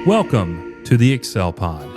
Welcome to the Excel Pod.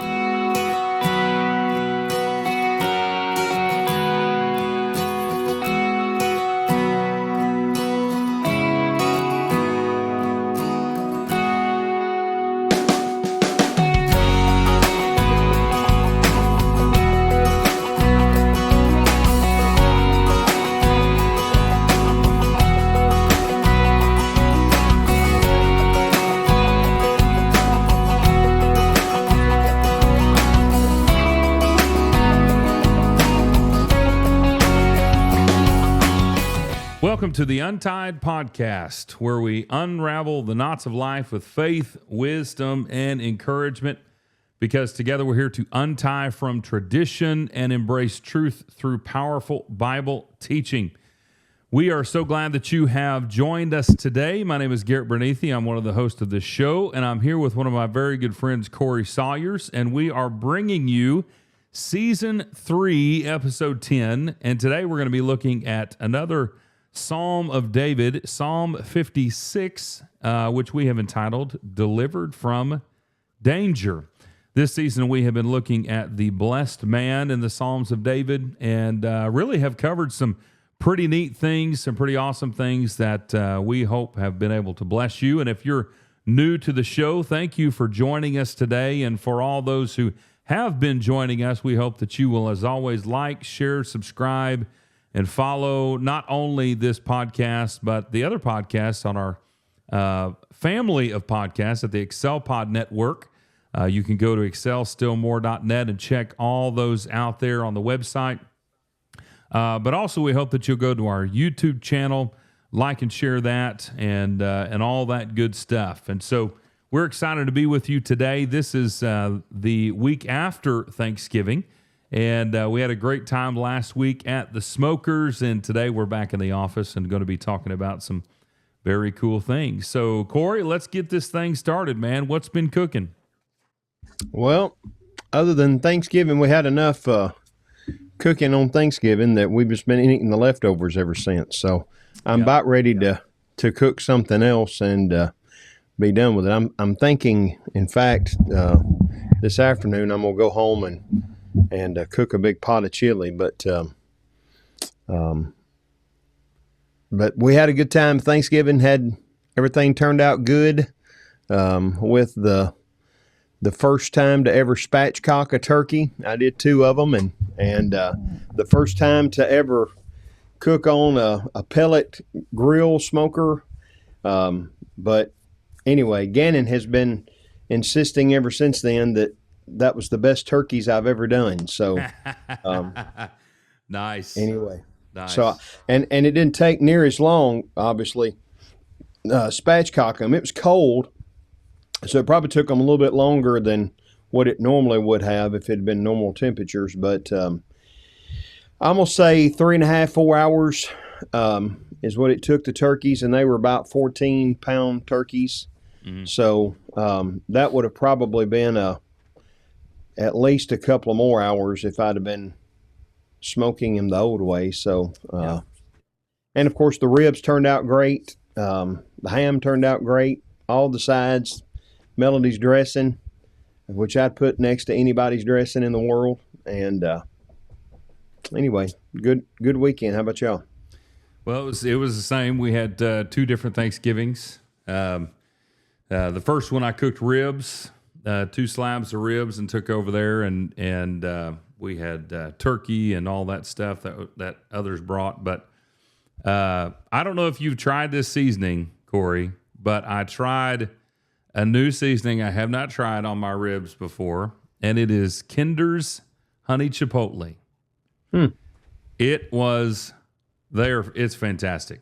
Welcome to the UNTIED Podcast, where we unravel the knots of life with faith, wisdom, and encouragement, because together we're here to untie from tradition and embrace truth through powerful Bible teaching. We are so glad that you have joined us today. My name is Garrett Bernethy. I'm one of the hosts of this show, and I'm here with one of my very good friends, Corey Sawyers, and we are bringing you Season 3, Episode 10, and today we're going to be looking at another Psalm of David, Psalm 56, which we have entitled Delivered from Danger. This season we have been looking at the blessed man in the Psalms of David, and really have covered some pretty neat things, some pretty awesome things that we hope have been able to bless you. And if you're new to the show, thank you for joining us today. And for all those who have been joining us, we hope that you will, as always, like, share, subscribe, and follow not only this podcast, but the other podcasts on our family of podcasts at the Excel Pod Network. You can go to excelstillmore.net and check all those out there on the website. But also, we hope that you'll go to our YouTube channel, like and share that, and all that good stuff. And so we're excited to be with you today. This is the week after Thanksgiving. And we had a great time last week at the Smokers, and today we're back in the office and going to be talking about some very cool things. So, Corey, let's get this thing started, man. What's been cooking? Well, other than Thanksgiving, we had enough cooking on Thanksgiving that we've just been eating the leftovers ever since. So I'm about ready to cook something else and be done with it. I'm thinking, in fact, this afternoon I'm going to go home and cook a big pot of chili, but we had a good time. Thanksgiving everything turned out good. With the first time to ever spatchcock a turkey, I did 2 of them, and the first time to ever cook on a pellet grill smoker. But anyway, Gannon has been insisting ever since then that was the best turkeys I've ever done. So, nice. Anyway, nice. So and it didn't take near as long, obviously, spatchcock them. It was cold, so it probably took them a little bit longer than what it normally would have if it had been normal temperatures. But I'm gonna say 3.5, 4 hours is what it took the turkeys, and they were about 14-pound turkeys. Mm-hmm. So that would have probably been at least a couple of more hours if I'd have been smoking him the old way. So, and of course the ribs turned out great. The ham turned out great. All the sides, Melody's dressing, which I'd put next to anybody's dressing in the world. And anyway, good weekend. How about y'all? Well, it was the same. We had 2 different Thanksgivings. The first one I cooked ribs. 2 slabs of ribs and took over there, and we had turkey and all that stuff that others brought. But I don't know if you've tried this seasoning, Corey, but I tried a new seasoning I have not tried on my ribs before, and it is Kinder's Honey Chipotle. It was there. It's fantastic.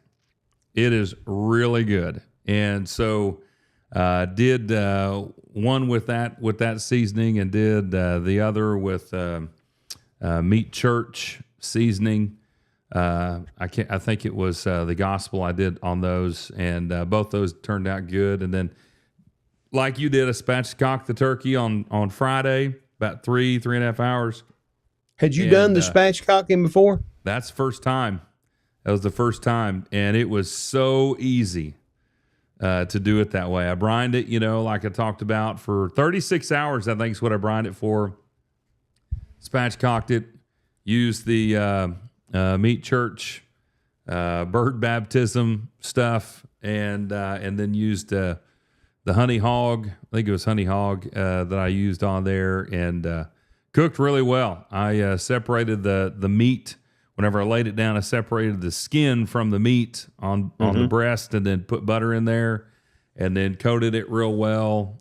It is really good, and so. Did one with that seasoning, and did the other with Meat Church seasoning. I think it was the gospel I did on those, and both those turned out good. And then, like you did, a spatchcock the turkey on Friday, about 3.5 hours. Had you done the spatchcocking before? That's the first time. That was the first time, and it was so easy. to do it that way. I brined it, like I talked about, for 36 hours, I think is what I brined it for. Spatchcocked it, used the Meat Church bird baptism stuff, and then used the honey hog. I think it was honey hog that I used on there, and cooked really well. I separated the meat. Whenever I laid it down, I separated the skin from the meat on the breast, and then put butter in there, and then coated it real well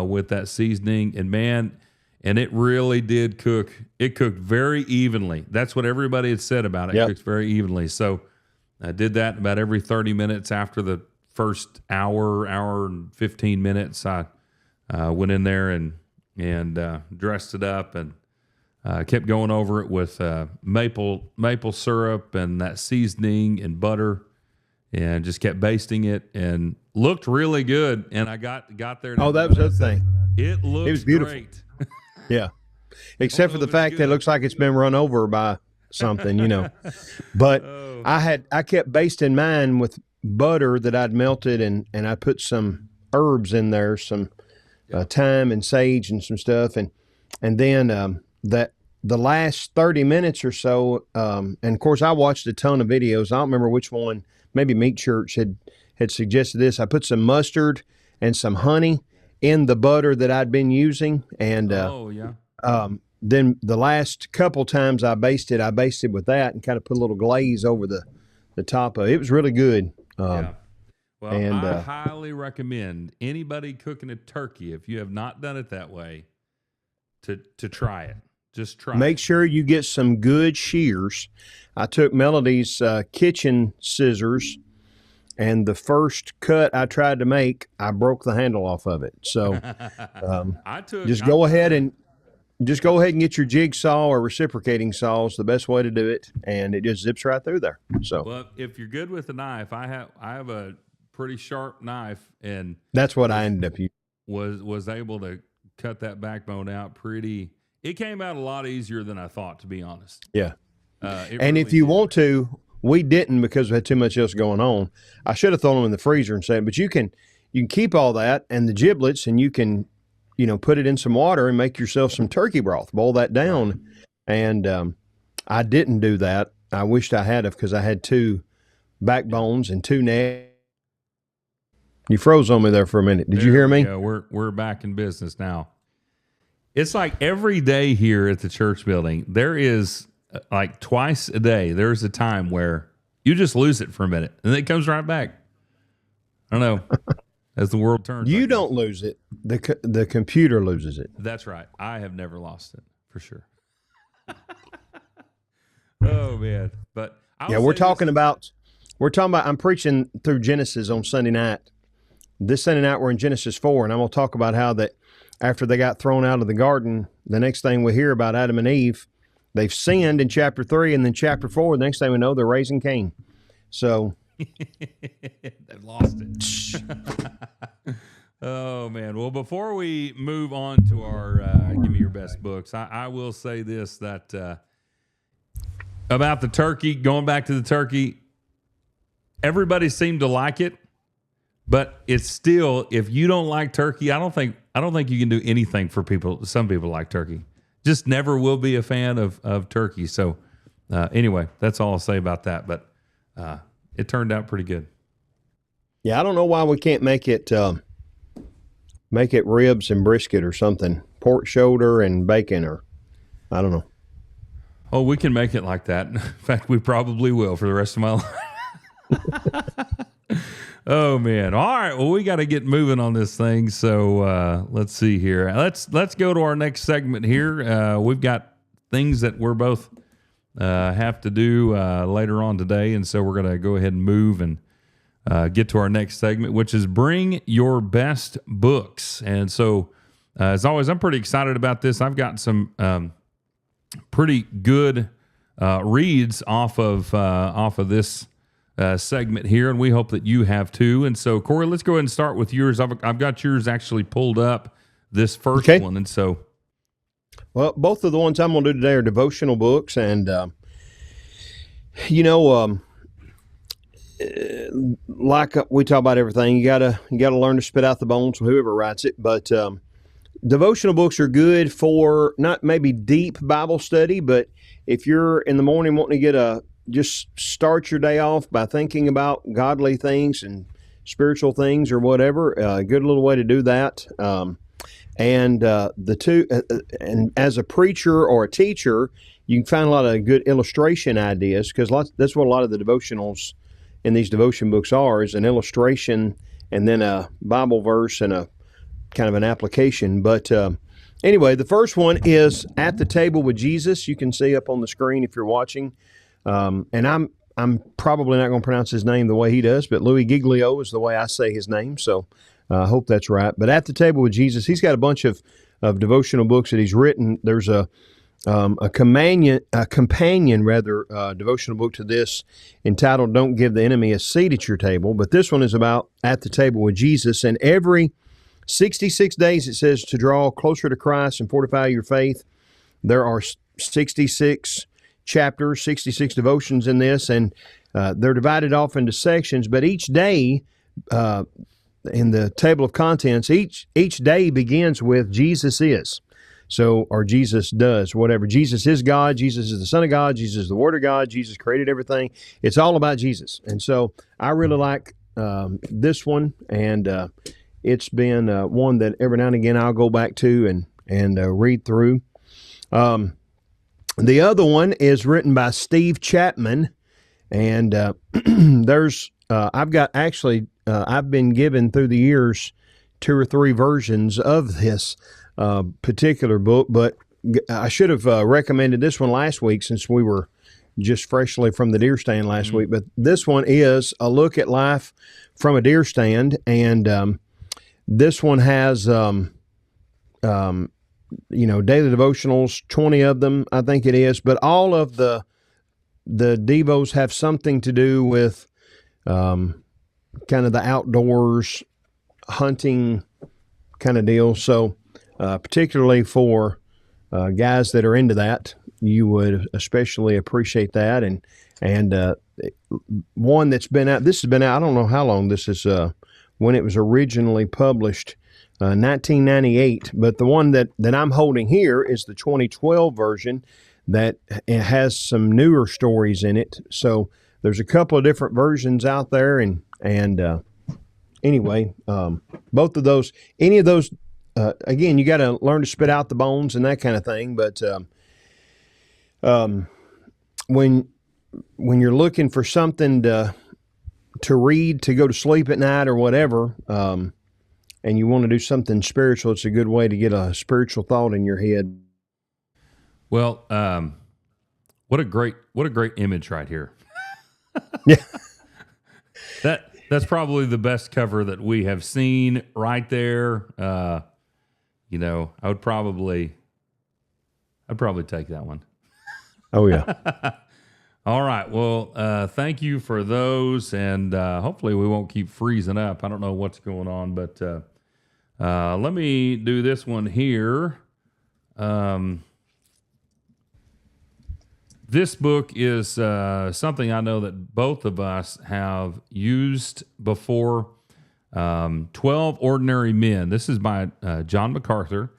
with that seasoning. And it really did cook. It cooked very evenly. That's what everybody had said about it. Yep. It cooks very evenly. So I did that about every 30 minutes after the first hour and 15 minutes. I went in there and dressed it up, and kept going over it with maple syrup and that seasoning and butter, and just kept basting it, and looked really good. And I got there. Oh, that was the thing. It was beautiful. Great. Yeah. Except for the fact that it looks like it's been run over by something, But I kept basting mine with butter that I'd melted, and I put some herbs in there, some thyme and sage and some stuff. And then that the last 30 minutes or so, and of course I watched a ton of videos. I don't remember which one, maybe Meat Church had suggested this. I put some mustard and some honey in the butter that I'd been using. And then the last couple times I basted with that and kind of put a little glaze over the top of it. It was really good. Well, I highly recommend anybody cooking a turkey, if you have not done it that way, to try it. Just try. Make sure you get some good shears. I took Melody's kitchen scissors, and the first cut I tried to make, I broke the handle off of it. So go ahead and get your jigsaw or reciprocating saws. The best way to do it, and it just zips right through there. So, well, if you're good with a knife, I have a pretty sharp knife, and that's what I ended up using. Was able to cut that backbone out pretty. It came out a lot easier than I thought, to be honest. Yeah. And if you want to, we didn't because we had too much else going on. I should have thrown them in the freezer and said, but you can keep all that and the giblets, and you can, put it in some water and make yourself some turkey broth, boil that down. And I didn't do that. I wished I had have, because I had 2 backbones and 2 necks. You froze on me there for a minute. Did you hear me? Yeah, we're back in business now. It's like every day here at the church building, there is like twice a day, there's a time where you just lose it for a minute, and then it comes right back. I don't know. As the world turns. You don't lose it. The computer loses it. That's right. I have never lost it, for sure. Oh, man. But we're talking about, I'm preaching through Genesis on Sunday night. This Sunday night we're in Genesis 4, and I'm going to talk about how that after they got thrown out of the garden, the next thing we hear about Adam and Eve, they've sinned in chapter 3, and then chapter 4, the next thing we know, they're raising Cain. So they've lost it. Oh, man. Well, before we move on to our Give Me Your Best books, I will say this, that about the turkey, going back to the turkey, everybody seemed to like it, but it's still, if you don't like turkey, I don't think you can do anything for people. Some people like turkey. Just never will be a fan of turkey. So anyway, that's all I'll say about that. But it turned out pretty good. Yeah, I don't know why we can't make it ribs and brisket or something, pork shoulder and bacon, or I don't know. Oh, we can make it like that. In fact, we probably will for the rest of my life. Oh, man. All right. Well, we got to get moving on this thing. So let's see here. Let's go to our next segment here. We've got things that we're both have to do later on today. And so we're going to go ahead and move and get to our next segment, which is Bring Your Best Books. And so, as always, I'm pretty excited about this. I've got some pretty good reads off of this segment here, and we hope that you have too. And so, Corey, let's go ahead and start with yours. I've got yours actually pulled up, this first one. And so, well, both of the ones I'm going to do today are devotional books, and like we talk about everything, you gotta learn to spit out the bones, whoever writes it. But devotional books are good for not maybe deep Bible study, but if you're in the morning wanting to just start your day off by thinking about godly things and spiritual things or whatever, a good little way to do that. And as a preacher or a teacher, you can find a lot of good illustration ideas, because that's what a lot of the devotionals in these devotion books is an illustration and then a Bible verse and a kind of an application. But anyway, the first one is At the Table with Jesus. You can see up on the screen if you're watching. And I'm probably not going to pronounce his name the way he does, but Louis Giglio is the way I say his name, so I hope that's right. But At the Table with Jesus, he's got a bunch of devotional books that he's written. There's a companion devotional book to this entitled Don't Give the Enemy a Seat at Your Table. But this one is about At the Table with Jesus. And every 66 days, it says, to draw closer to Christ and fortify your faith. There are 66 chapters, 66 devotions in this, and they're divided off into sections. But each day, in the table of contents, each day begins with Jesus is. So, or Jesus does, whatever. Jesus is God. Jesus is the Son of God. Jesus is the Word of God. Jesus created everything. It's all about Jesus. And so I really like this one, and it's been one that every now and again I'll go back to and read through. The other one is written by Steve Chapman, and I've been given through the years 2 or 3 versions of this particular book, but I should have recommended this one last week since we were just freshly from the deer stand last week. But this one is A Look at Life from a Deer Stand, and this one has daily devotionals, 20 of them, I think it is, but all of the devos have something to do with kind of the outdoors, hunting kind of deal. So particularly for guys that are into that, you would especially appreciate that. And one that's been out, this has been out, I don't know how long this is, when it was originally published, 1998. But the one that I'm holding here is the 2012 version that has some newer stories in it. So there's a couple of different versions out there. And anyway, both of those, any of those, again, you got to learn to spit out the bones and that kind of thing. But when you're looking for something to read to go to sleep at night or whatever, and you want to do something spiritual, it's a good way to get a spiritual thought in your head. Well, what a great image right here. Yeah. That's probably the best cover that we have seen right there. I'd probably take that one. Oh yeah. All right. Well, thank you for those, and hopefully we won't keep freezing up. I don't know what's going on, but let me do this one here. This book is something I know that both of us have used before. 12 Ordinary Men. This is by John MacArthur.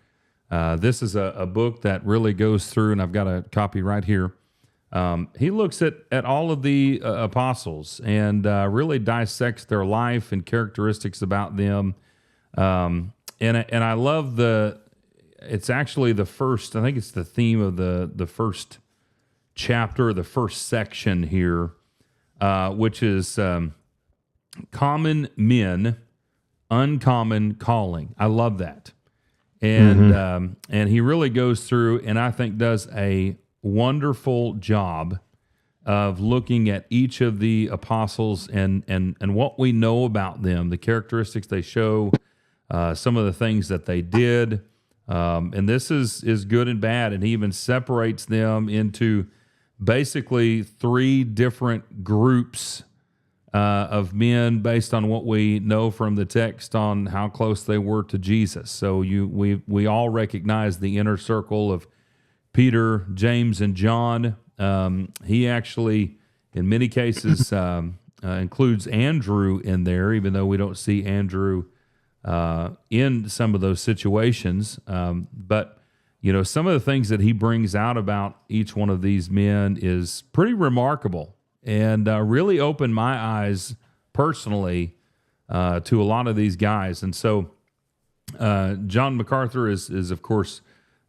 This is a book that really goes through, and I've got a copy right here. He looks at all of the apostles and really dissects their life and characteristics about them. And I love it's actually the first, I think it's the theme of the first chapter, the first section here, which is Common Men, Uncommon Calling. I love that. And and he really goes through, and I think does a wonderful job of looking at each of the apostles and what we know about them, the characteristics they show, some of the things that they did. And this is good and bad. And he even separates them into basically 3 different groups of men based on what we know from the text on how close they were to Jesus. So we all recognize the inner circle of Peter, James, and John. He actually, in many cases, includes Andrew in there, even though we don't see Andrew in some of those situations. But, some of the things that he brings out about each one of these men is pretty remarkable and really opened my eyes personally to a lot of these guys. And so John MacArthur is of course,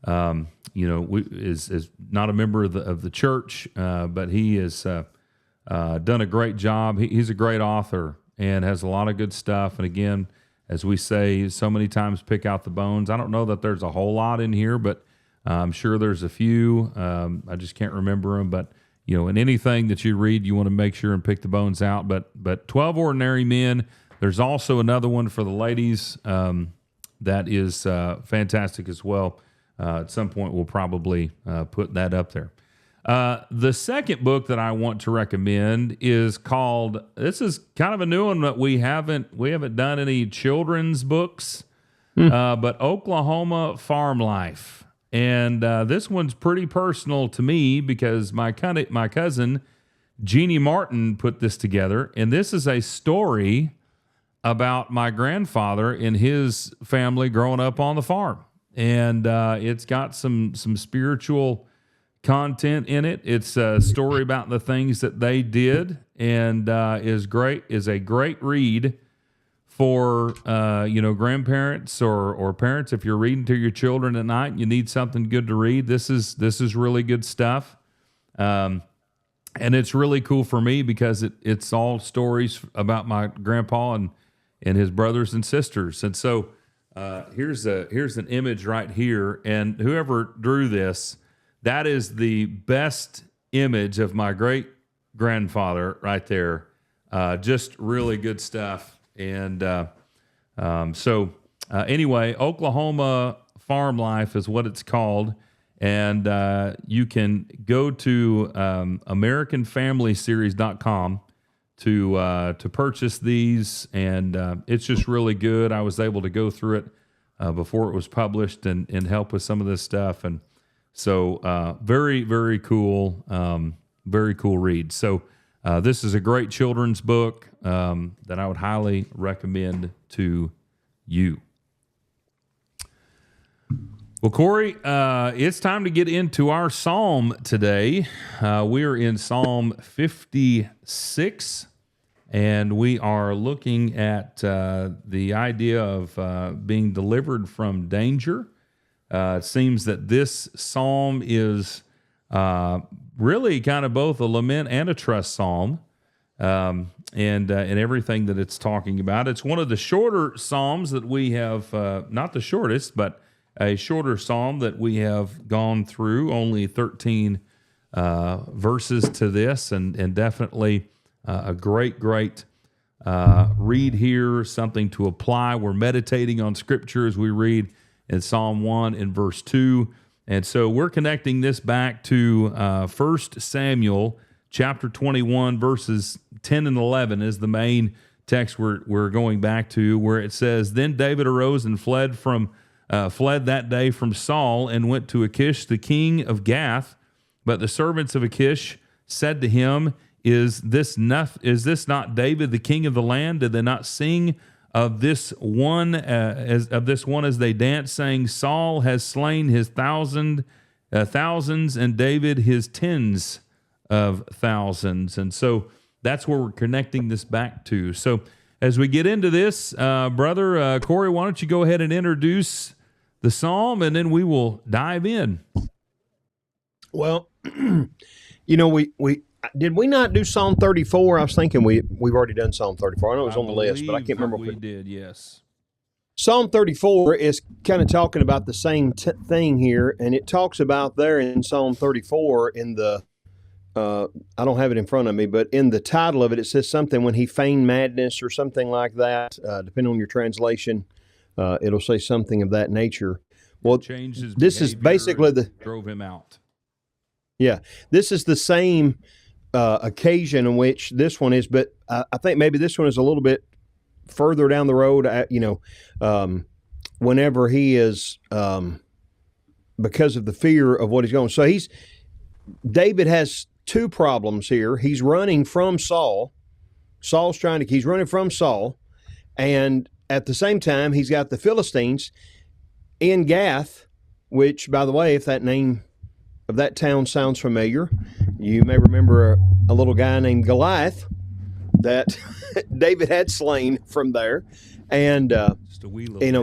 is not a member of the church, but he has done a great job. He's a great author and has a lot of good stuff. And again, as we say so many times, pick out the bones. I don't know that there's a whole lot in here, but I'm sure there's a few. I just can't remember them. But, in anything that you read, you want to make sure and pick the bones out. But 12 Ordinary Men, there's also another one for the ladies that is fantastic as well. At some point, we'll probably put that up there. The second book that I want to recommend is called, this is kind of a new one, but we haven't done any children's books, but Oklahoma Farm Life. And this one's pretty personal to me because my cousin, Jeannie Martin, put this together. And this is a story about my grandfather and his family growing up on the farm. And it's got some spiritual content in it. It's a story about the things that they did, and is a great read for grandparents or parents. If you're reading to your children at night and you need something good to read, this is really good stuff. And it's really cool for me because it's all stories about my grandpa and his brothers and sisters. And so here's an image right here, and whoever drew this, that is the best image of my great grandfather right there. Just really good stuff. And anyway, Oklahoma Farm Life is what it's called. And you can go to AmericanFamilySeries.com to purchase these. And it's just really good. I was able to go through it before it was published and help with some of this stuff. And so very, very cool read. So this is a great children's book that I would highly recommend to you. Well, Corey, it's time to get into our psalm today. We are in Psalm 56, and we are looking at the idea of being delivered from danger. It seems that this psalm is really kind of both a lament and a trust psalm, and everything that it's talking about. It's one of the shorter psalms that we have, not the shortest, but a shorter psalm that we have gone through, only 13 verses to this, and definitely a great read here, something to apply. We're meditating on Scripture as we read in Psalm 1 and verse 2. And so we're connecting this back to 1 Samuel chapter 21, verses 10 and 11 is the main text we're going back to, where it says, "Then David arose and fled that day from Saul and went to Achish, the king of Gath. But the servants of Achish said to him, Is this not David, the king of the land? Did they not sing of this one as they dance, saying, Saul has slain his thousands, and David his tens of thousands?" And so that's where we're connecting this back to. So as we get into this, brother Corey, why don't you go ahead and introduce the psalm, and then we will dive in. Well, we did we not do Psalm 34? I was thinking we've already done Psalm 34. I know it was on the list, but I can't remember if we did. Yes. Psalm 34 is kind of talking about the same thing here, and it talks about there in Psalm 34 in the I don't have it in front of me, but in the title of it, it says something when he feigned madness or something like that, depending on your translation. It'll say something of that nature. Well, this is basically drove him out. Yeah, this is the same occasion in which this one is, but I think maybe this one is a little bit further down the road. Whenever he is, because of the fear of what he's going. So David has two problems here. He's running from Saul, He's running from Saul, and at the same time, he's got the Philistines in Gath, which, by the way, if that name of that town sounds familiar, you may remember a little guy named Goliath that David had slain from there. And,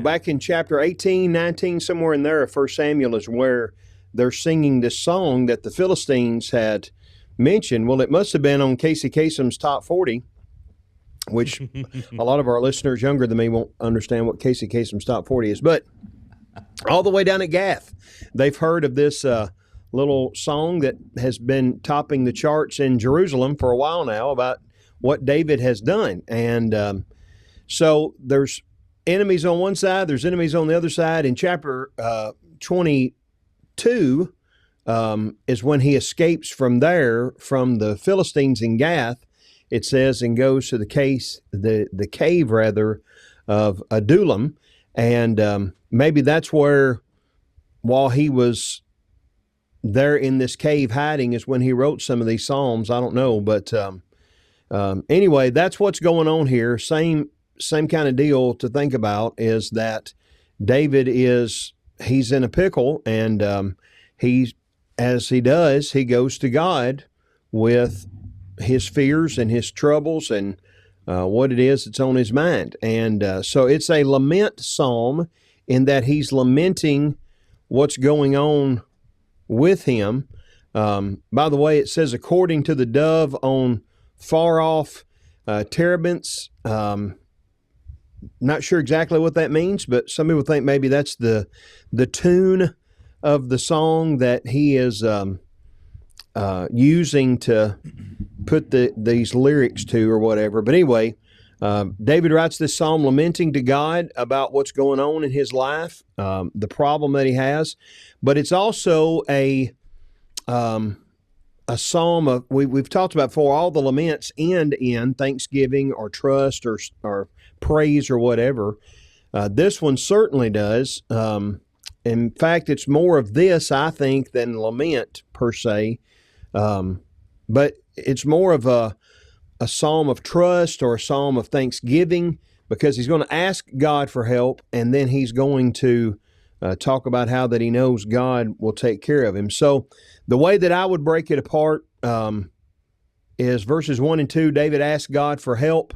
back in chapter 18, 19, somewhere in there of 1 Samuel is where they're singing this song that the Philistines had mentioned. Well, it must have been on Casey Kasem's Top 40, which a lot of our listeners younger than me won't understand what Casey Kasem's Top 40 is. But all the way down at Gath, they've heard of this little song that has been topping the charts in Jerusalem for a while now about what David has done. And so there's enemies on one side, there's enemies on the other side. In chapter 22 is when he escapes from there, from the Philistines in Gath, it says, and goes to the cave of Adullam. And maybe that's where, while he was there in this cave hiding, is when he wrote some of these Psalms. I don't know. But anyway, that's what's going on here. Same kind of deal to think about is that David he's in a pickle, and as he does, he goes to God with his fears and his troubles and what it is that's on his mind. And so it's a lament psalm in that he's lamenting what's going on with him. By the way, it says, according to the dove on far off terebinths. Not sure exactly what that means, but some people think maybe that's the tune of the song that he is using to put these lyrics to or whatever. But anyway, David writes this psalm lamenting to God about what's going on in his life, the problem that he has. But it's also a psalm of, we've talked about before, all the laments end in thanksgiving or trust or praise or whatever. This one certainly does. In fact, it's more of this, I think, than lament per se. But it's more of a psalm of trust or a psalm of thanksgiving, because he's going to ask God for help, and then he's going to talk about how that he knows God will take care of him. So the way that I would break it apart is verses 1 and 2, David asks God for help.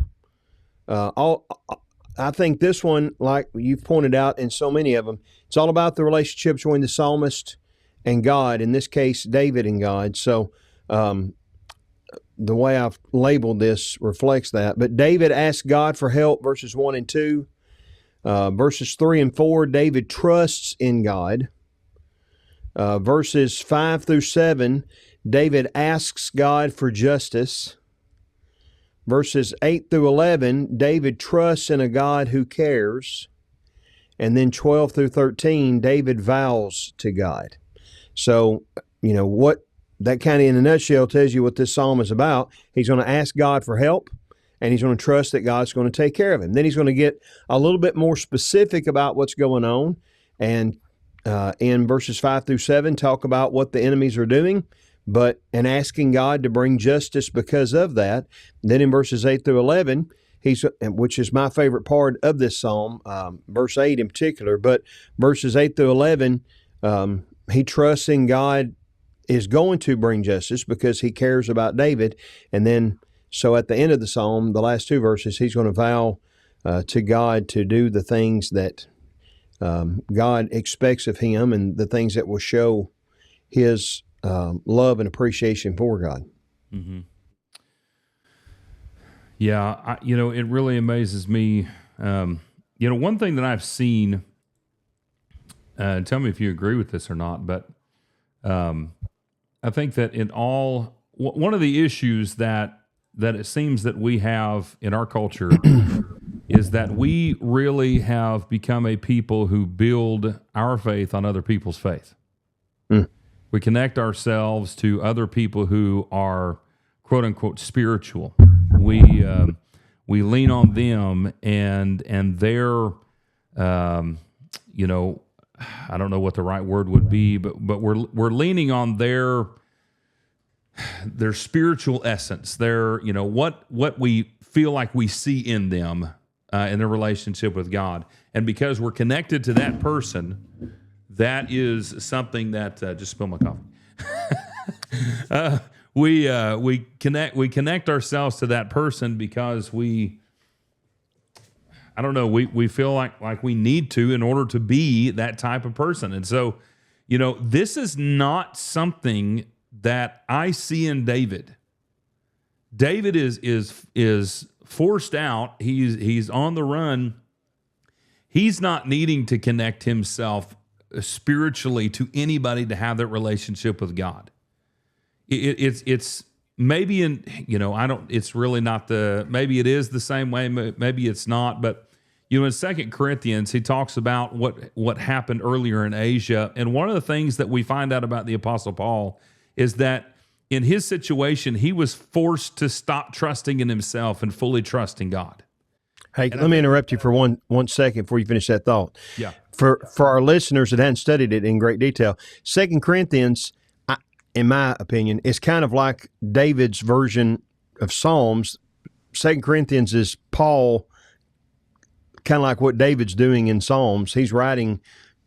I think this one, like you've pointed out in so many of them, it's all about the relationship between the psalmist and God, in this case, David and God. So the way I've labeled this reflects that. But David asks God for help, verses 1 and 2. Verses 3 and 4, David trusts in God. Verses 5 through 7, David asks God for justice. Verses 8 through 11, David trusts in a God who cares. And then 12 through 13, David vows to God. So, what that kind of in a nutshell tells you what this psalm is about. He's going to ask God for help, and he's going to trust that God's going to take care of him. Then he's going to get a little bit more specific about what's going on. And in verses 5 through 7, talk about what the enemies are doing, and asking God to bring justice because of that. Then in verses 8 through 11, which is my favorite part of this psalm, verse 8 in particular, but verses 8 through 11, he trusts in God is going to bring justice because he cares about David. And then, so at the end of the psalm, the last two verses, he's going to vow to God to do the things that God expects of him, and the things that will show his love and appreciation for God. Mm-hmm. Yeah, it really amazes me. One thing that I've seen, tell me if you agree with this or not, but I think that one of the issues that it seems that we have in our culture is that we really have become a people who build our faith on other people's faith. Mm. We connect ourselves to other people who are quote unquote spiritual. We lean on them and their I don't know what the right word would be, but we're leaning on their their spiritual essence, their, what we feel like we see in them in their relationship with God. And because we're connected to that person, that is something that just spilled my coffee. We connect ourselves to that person because we feel like we need to in order to be that type of person. And so, this is not something that I see in David. David is forced out. He's on the run. He's not needing to connect himself spiritually to anybody to have that relationship with God. It's maybe it's really not maybe it is the same way, maybe it's not, but in 2 Corinthians, he talks about what happened earlier in Asia. And one of the things that we find out about the Apostle Paul is that in his situation, he was forced to stop trusting in himself and fully trust in God. Hey, let me interrupt you for one second before you finish that thought. Yeah. For our listeners that hadn't studied it in great detail, 2 Corinthians, in my opinion, is kind of like David's version of Psalms. 2 Corinthians is Paul, kind of like what David's doing in Psalms. He's writing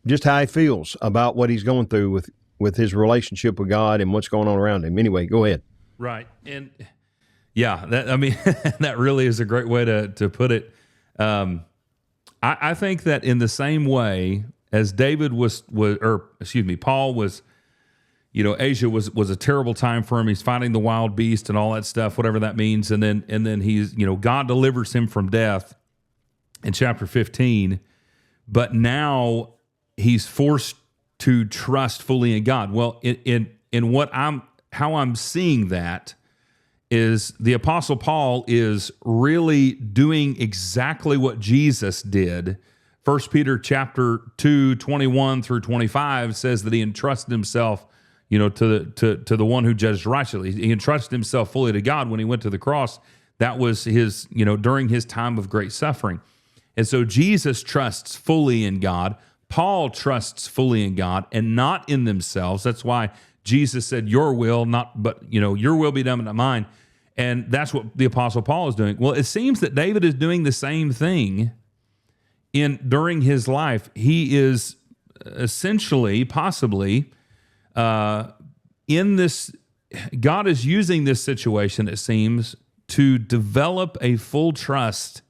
just how he feels about what he's going through with his relationship with God and what's going on around him. Anyway, go ahead. Right. And yeah, that really is a great way to put it. I think that in the same way as David Paul was, Asia was a terrible time for him. He's fighting the wild beast and all that stuff, whatever that means. And then he's, God delivers him from death in chapter 15, but now he's forced to trust fully in God. Well, how I'm seeing that is the Apostle Paul is really doing exactly what Jesus did. 1 Peter chapter 2, 21 through 25 says that he entrusted himself, to the one who judged righteously. He entrusted himself fully to God when he went to the cross. That was his, during his time of great suffering. And so Jesus trusts fully in God. Paul trusts fully in God and not in themselves. That's why Jesus said, your will, your will be done, but not mine. And that's what the Apostle Paul is doing. Well, it seems that David is doing the same thing during his life. He is essentially, possibly, in this, God is using this situation, it seems, to develop a full trust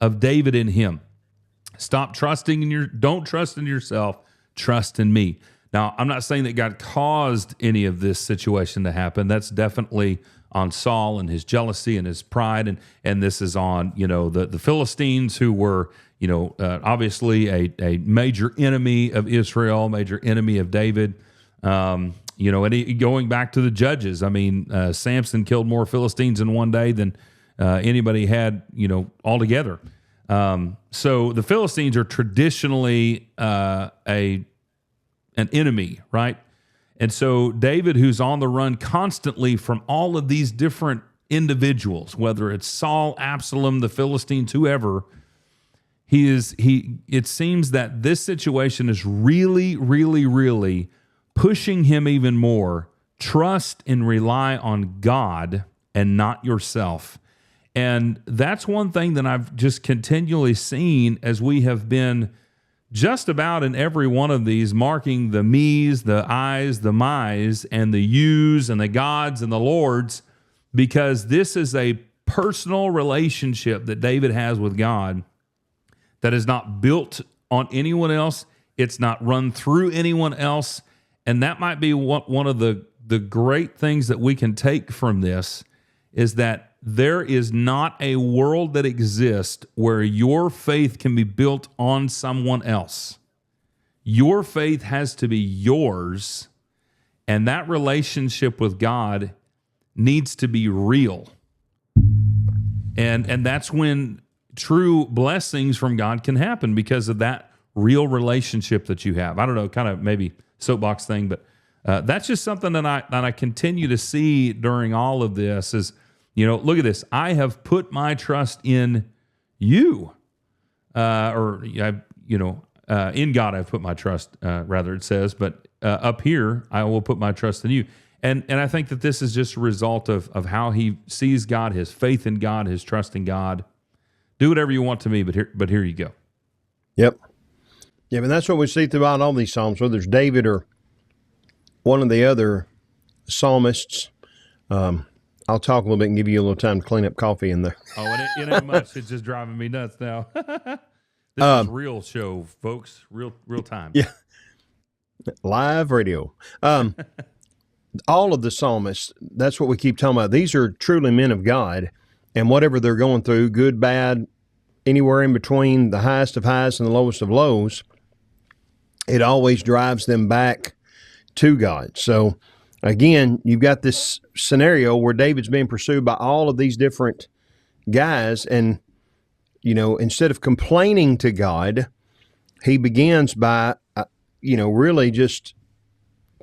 of David in him. Don't trust in yourself, trust in me. Now, I'm not saying that God caused any of this situation to happen. That's definitely on Saul and his jealousy and his pride, and this is on, the Philistines, who were, obviously a major enemy of Israel, major enemy of David. And going back to the Judges, Samson killed more Philistines in one day than anybody had, altogether. So the Philistines are traditionally an enemy, right? And so David, who's on the run constantly from all of these different individuals, whether it's Saul, Absalom, the Philistines, whoever, it seems that this situation is really, really, really pushing him even more. Trust and rely on God and not yourself. And that's one thing that I've just continually seen as we have been just about in every one of these, marking the me's, the I's, the my's, and the you's, and the God's, and the Lord's, because this is a personal relationship that David has with God that is not built on anyone else. It's not run through anyone else. And that might be one of the great things that we can take from this, is that there is not a world that exists where your faith can be built on someone else. Your faith has to be yours, and that relationship with God needs to be real. And that's when true blessings from God can happen, because of that real relationship that you have. I don't know, kind of maybe soapbox thing, but that's just something that I continue to see during all of this is, look at this. I have put my trust in you, in God I've put my trust, rather it says, but up here I will put my trust in you. And I think that this is just a result of how he sees God, his faith in God, his trust in God. Do whatever you want to me, but here you go. Yep. Yeah, but that's what we see throughout all these Psalms, whether it's David or one of the other psalmists. I'll talk a little bit and give you a little time to clean up coffee in there. Oh, and it ain't much. It's just driving me nuts now. This is real show, folks. Real time. Yeah. Live radio. All of the psalmists, that's what we keep talking about. These are truly men of God, and whatever they're going through, good, bad, anywhere in between, the highest of highs and the lowest of lows, it always drives them back to God. So, again, you've got this scenario where David's being pursued by all of these different guys, and, instead of complaining to God, he begins by, really just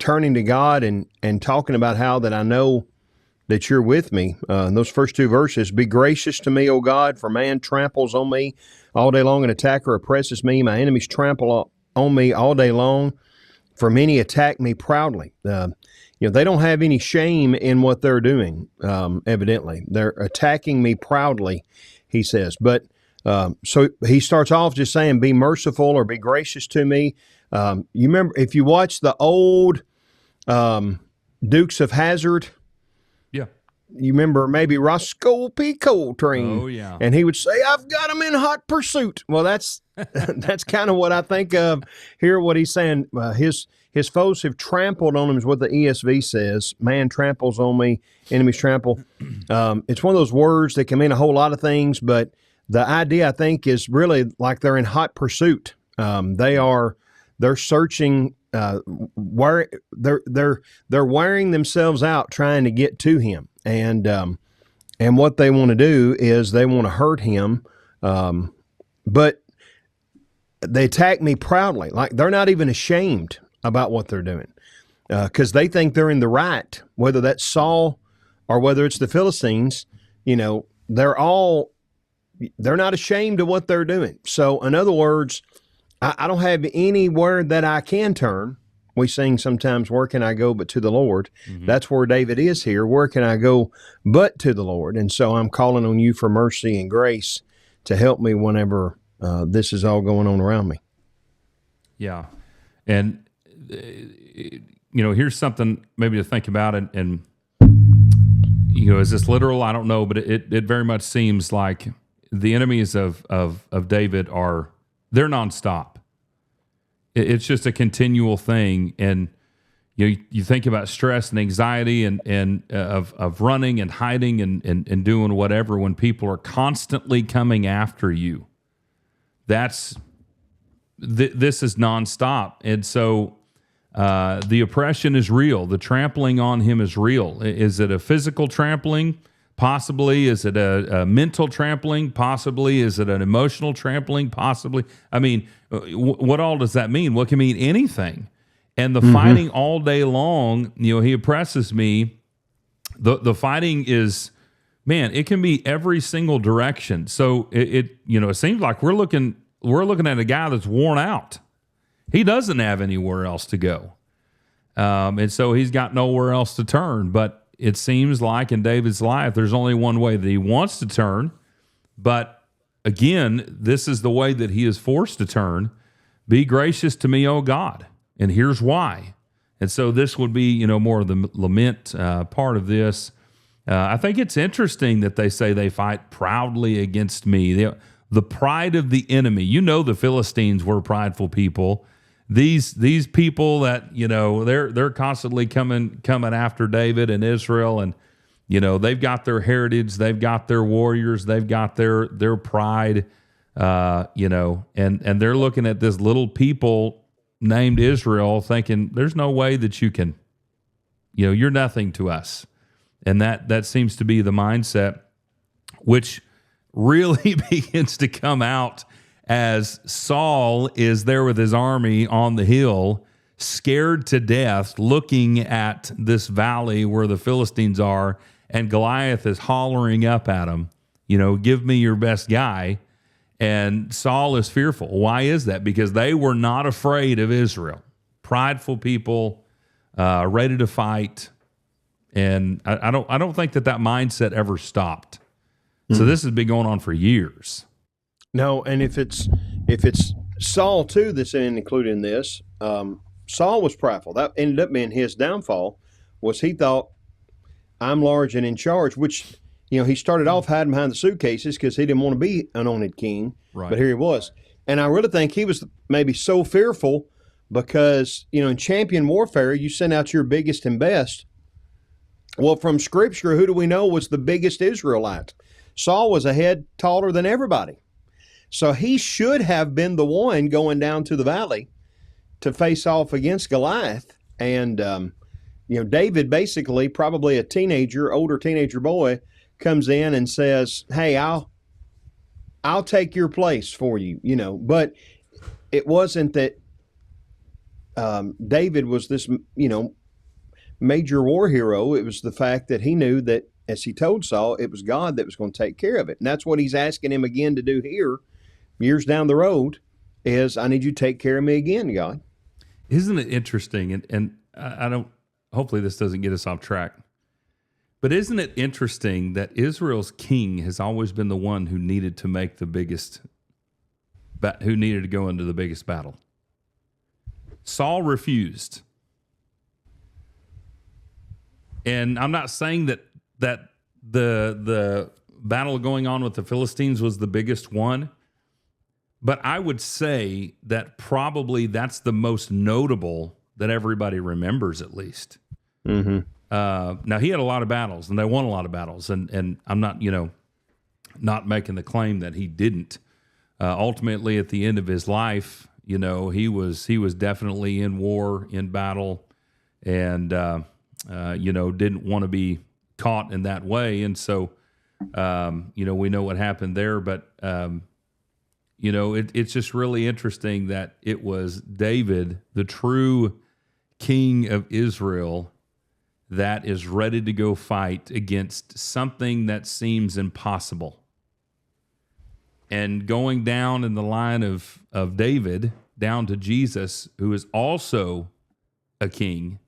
turning to God and talking about how that I know that you're with me. In those first two verses, be gracious to me, O God, for man tramples on me all day long. An attacker oppresses me. My enemies trample on me all day long, for many attack me proudly. They don't have any shame in what they're doing, evidently. They're attacking me proudly, he says. But so he starts off just saying, be merciful or be gracious to me. You remember, if you watch the old Dukes of Hazzard, yeah, you remember maybe Roscoe P. Coltrane. Oh, yeah. And he would say, I've got him in hot pursuit. Well, that's kind of what I think of here, what he's saying. His foes have trampled on him is what the ESV says. Man tramples on me, enemies trample. It's one of those words that can mean a whole lot of things, but the idea, I think, is really like they're in hot pursuit. They're searching, where they're wearing themselves out trying to get to him, and what they want to do is they want to hurt him, but they attack me proudly, like they're not even ashamed about what they're doing, because they think they're in the right, whether that's Saul or whether it's the Philistines. They're not ashamed of what they're doing. So, in other words, I don't have anywhere that I can turn. We sing sometimes, where can I go but to the Lord? Mm-hmm. That's where David is here. Where can I go but to the Lord? And so I'm calling on you for mercy and grace to help me whenever this is all going on around me. Yeah. And, here's something maybe to think about. And is this literal? I don't know, but it very much seems like the enemies of David they're nonstop. It's just a continual thing, and you think about stress and anxiety and of running and hiding and doing whatever when people are constantly coming after you. This is nonstop, and so the oppression is real. The trampling on him is real. Is it a physical trampling? Possibly. Is it a mental trampling? Possibly. Is it an emotional trampling? Possibly. I mean, what all does that mean? Well, it can mean anything. And the fighting all day long, he oppresses me. The fighting is, man, it can be every single direction. So it seems like we're looking at a guy that's worn out. He doesn't have anywhere else to go. And so he's got nowhere else to turn. But it seems like in David's life, there's only one way that he wants to turn. But again, this is the way that he is forced to turn. Be gracious to me, O God. And here's why. And so this would be, more of the lament part of this. I think it's interesting that they say they fight proudly against me. The pride of the enemy. The Philistines were prideful people. These people that they're constantly coming after David and Israel, and they've got their heritage, they've got their warriors, they've got their pride, and they're looking at this little people named Israel, thinking there's no way that you can, you're nothing to us, and that seems to be the mindset, which really begins to come out as Saul is there with his army on the hill, scared to death, looking at this valley where the Philistines are, and Goliath is hollering up at him, give me your best guy. And Saul is fearful. Why is that? Because they were not afraid of Israel. Prideful people, ready to fight, And I don't think that mindset ever stopped. So this has been going on for years. No, and if it's Saul too that's included in this, Saul was prideful. That ended up being his downfall. Was he thought, I'm large and in charge, which, he started off hiding behind the suitcases because he didn't want to be anointed king. Right. But here he was. And I really think he was maybe so fearful because, in champion warfare, you send out your biggest and best. Well, from Scripture, who do we know was the biggest Israelite? Saul was a head taller than everybody. So he should have been the one going down to the valley to face off against Goliath. And, David basically, probably older teenager boy, comes in and says, hey, I'll take your place for you, But it wasn't that David was this, major war hero. It was the fact that he knew that, as he told Saul, it was God that was going to take care of it. And that's what he's asking him again to do here, years down the road, is I need you to take care of me again, God. Isn't it interesting? And I don't, hopefully this doesn't get us off track, but isn't it interesting that Israel's king has always been the one who needed to make who needed to go into the biggest battle? Saul refused. And I'm not saying that the battle going on with the Philistines was the biggest one, but I would say that probably that's the most notable that everybody remembers, at least. Mm-hmm. Now, he had a lot of battles, and they won a lot of battles, and I'm not, not making the claim that he didn't. Ultimately, at the end of his life, he was definitely in war, in battle, and didn't want to be caught in that way. And so, we know what happened there, but, it's just really interesting that it was David, the true king of Israel, that is ready to go fight against something that seems impossible. And going down in the line of David, down to Jesus, who is also a king,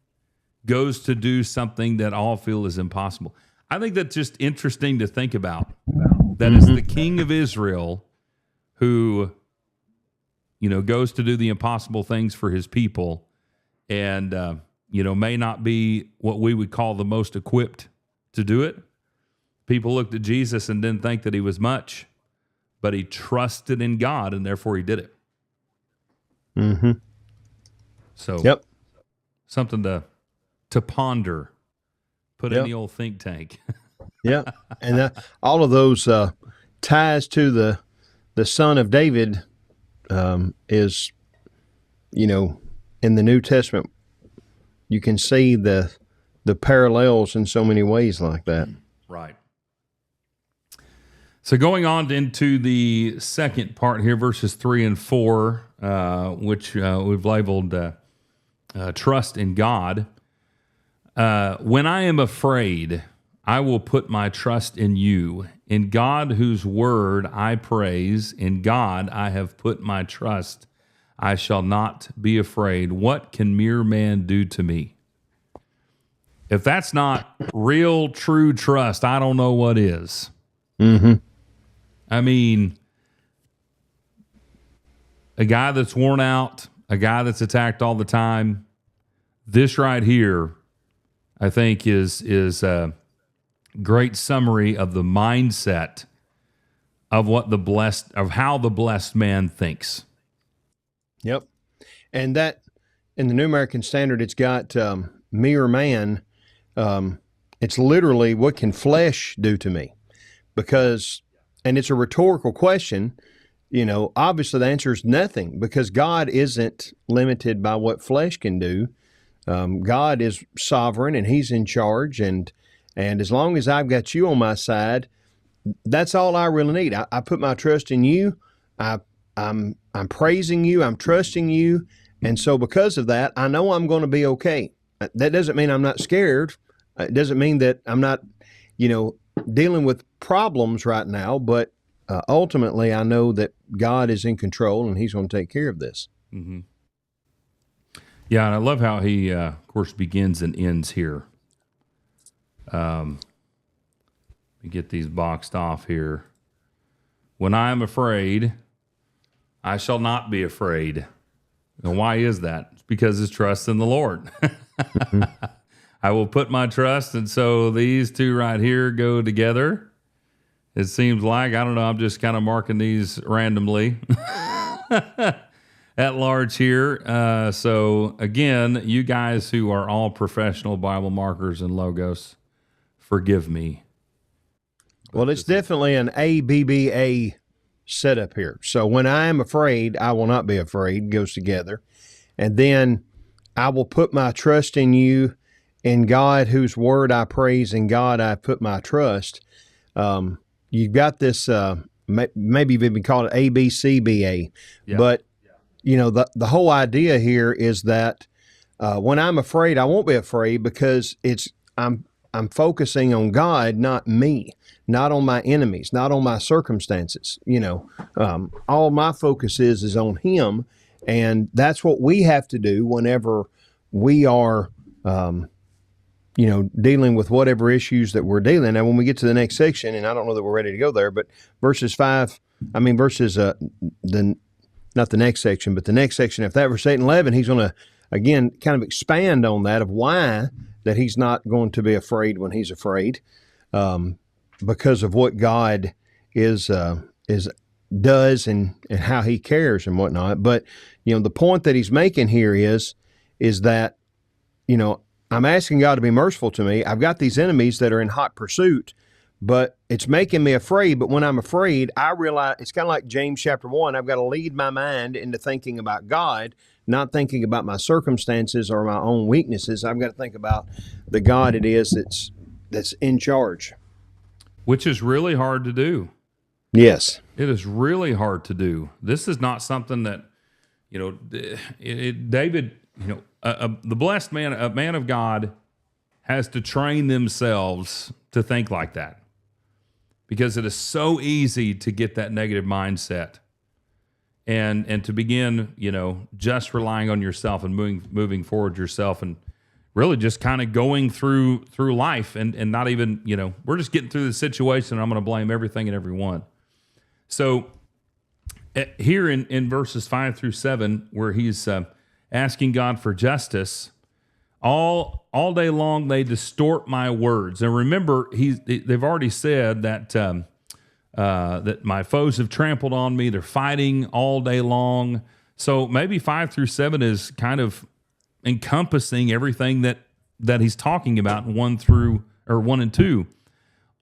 goes to do something that all feel is impossible. I think that's just interesting to think about. That is the king of Israel who, goes to do the impossible things for his people and, may not be what we would call the most equipped to do it. People looked at Jesus and didn't think that he was much, but he trusted in God and therefore he did it. Mm-hmm. So, something to ponder, put in the old think tank. Yeah, and all of those ties to the son of David is, in the New Testament, you can see the parallels in so many ways like that. Right. So going on into the second part here, verses 3 and 4, which we've labeled trust in God. When I am afraid, I will put my trust in you. In God, whose word I praise, in God I have put my trust. I shall not be afraid. What can mere man do to me? If that's not real, true trust, I don't know what is. Mm-hmm. I mean, a guy that's worn out, a guy that's attacked all the time, this right here, I think, is a great summary of the mindset of how the blessed man thinks. Yep. And that, in the New American Standard, it's got mere man. It's literally, what can flesh do to me? Because, and it's a rhetorical question, obviously the answer is nothing, because God isn't limited by what flesh can do. God is sovereign and he's in charge. And as long as I've got you on my side, that's all I really need. I put my trust in you. I'm praising you. I'm trusting you. And so because of that, I know I'm going to be okay. That doesn't mean I'm not scared. It doesn't mean that I'm not, dealing with problems right now, but ultimately I know that God is in control and he's going to take care of this. Mm-hmm. Yeah, and I love how he, of course, begins and ends here. Let me get these boxed off here. When I am afraid, I shall not be afraid. And why is that? It's because it's trust in the Lord. I will put my trust, and so these two right here go together. It seems like, I don't know, I'm just kind of marking these randomly at large here. So again, you guys who are all professional Bible markers and logos, forgive me. Well, it's definitely an ABBA setup here. So when I am afraid, I will not be afraid goes together. And then I will put my trust in you, in God, whose word I praise, in God I put my trust. You've got this, maybe you've even called it ABCBA. Yeah. But, you know, the whole idea here is that when I'm afraid, I won't be afraid because I'm focusing on God, not me, not on my enemies, not on my circumstances. You know, all my focus is on Him. And that's what we have to do whenever we are, dealing with whatever issues that we're dealing. Now, when we get to the next section, and I don't know that we're ready to go there, but not the next section, but the next section, if that verse 8 and 11, he's going to, again, kind of expand on that of why that he's not going to be afraid when he's afraid, because of what God does and how He cares and whatnot. But the point that he's making here is that I'm asking God to be merciful to me. I've got these enemies that are in hot pursuit, but it's making me afraid. But when I'm afraid, I realize it's kind of like James chapter 1. I've got to lead my mind into thinking about God, not thinking about my circumstances or my own weaknesses. I've got to think about the God it is that's in charge. Which is really hard to do. Yes. It is really hard to do. This is not something that, David, the blessed man, a man of God, has to train themselves to think like that, because it is so easy to get that negative mindset and to begin, just relying on yourself and moving forward yourself and really just kind of going through life and not even, we're just getting through the situation and I'm going to blame everything and everyone. So here in verses 5 through 7, where he's asking God for justice, all day long they distort my words. And remember, they've already said that that my foes have trampled on me. They're fighting all day long. So maybe 5 through 7 is kind of encompassing everything that he's talking about in 1 and 2.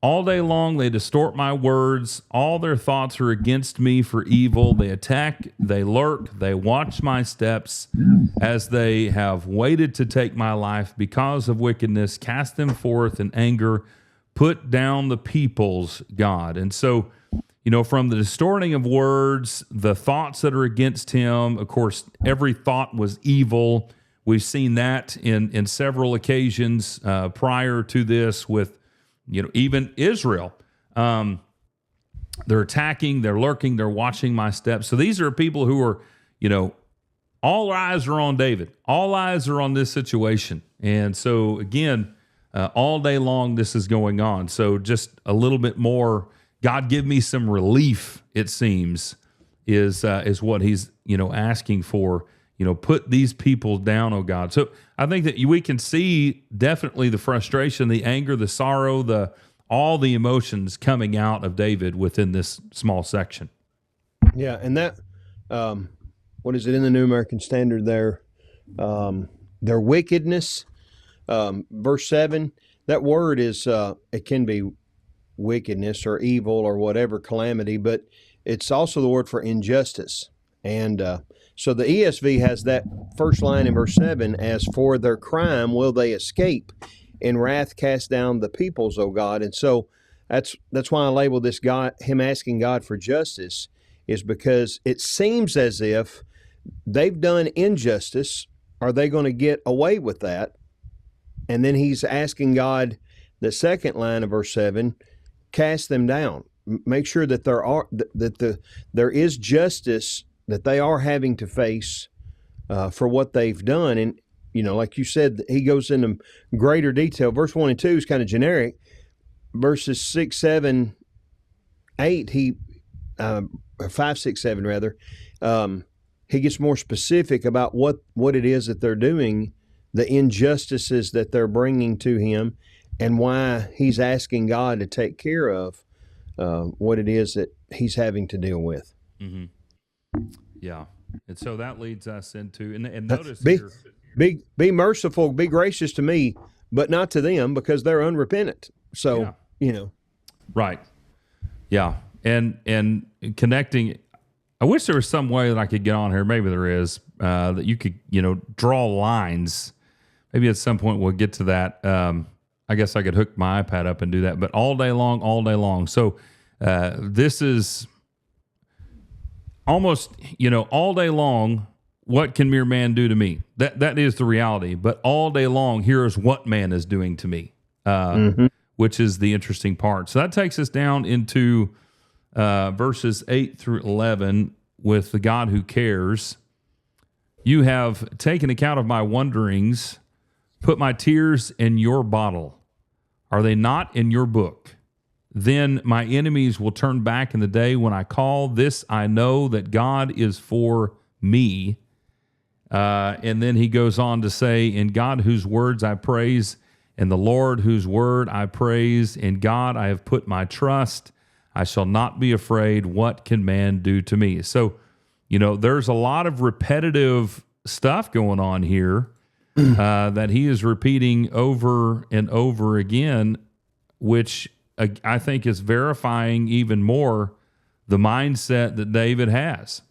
All day long they distort my words. All their thoughts are against me for evil. They attack, they lurk, they watch my steps as they have waited to take my life because of wickedness. Cast them forth in anger. Put down the peoples, God. And so, from the distorting of words, the thoughts that are against him, of course, every thought was evil. We've seen that in several occasions prior to this with even Israel. They're attacking, they're lurking, they're watching my steps. So these are people who are, all eyes are on David. All eyes are on this situation. And so again, all day long this is going on. So just a little bit more, God, give me some relief, it seems, is what he's, asking for. Put these people down, oh God. So I think that we can see definitely the frustration, the anger, the sorrow, all the emotions coming out of David within this small section. Yeah, and that, what is it in the New American Standard there? Their wickedness, verse 7, that word is, it can be wickedness or evil or whatever, calamity, but it's also the word for injustice. And so the ESV has that first line in verse 7 as, for their crime will they escape, in wrath cast down the peoples, O God. And so that's why I label this him asking God for justice, is because it seems as if they've done injustice. Are they going to get away with that? And then he's asking God, the second line of verse 7, cast them down. Make sure that there is justice that they are having to face for what they've done. like you said, he goes into greater detail. Verse 1 and 2 is kind of generic. Verses 6, 7, 8, 5, 6, 7 rather, he gets more specific about what it is that they're doing, the injustices that they're bringing to him, and why he's asking God to take care of what it is that he's having to deal with. Mm-hmm. Yeah. And so that leads us into, and notice be, here. Be merciful, be gracious to me, but not to them, because they're unrepentant. So, Right. Yeah. And connecting, I wish there was some way that I could get on here. Maybe there is, that you could, draw lines. Maybe at some point we'll get to that. I guess I could hook my iPad up and do that, but all day long. So this is almost, all day long, what can mere man do to me? That is the reality. But all day long, here's what man is doing to me, which is the interesting part. So that takes us down into verses 8 through 11 with the God who cares. You have taken account of my wanderings, put my tears in your bottle. Are they not in your book? Then my enemies will turn back in the day when I call. This I know, that God is for me. And then he goes on to say, in God whose words I praise, in the Lord whose word I praise, in God I have put my trust. I shall not be afraid. What can man do to me? So, there's a lot of repetitive stuff going on here that he is repeating over and over again, which I think is verifying even more the mindset that David has.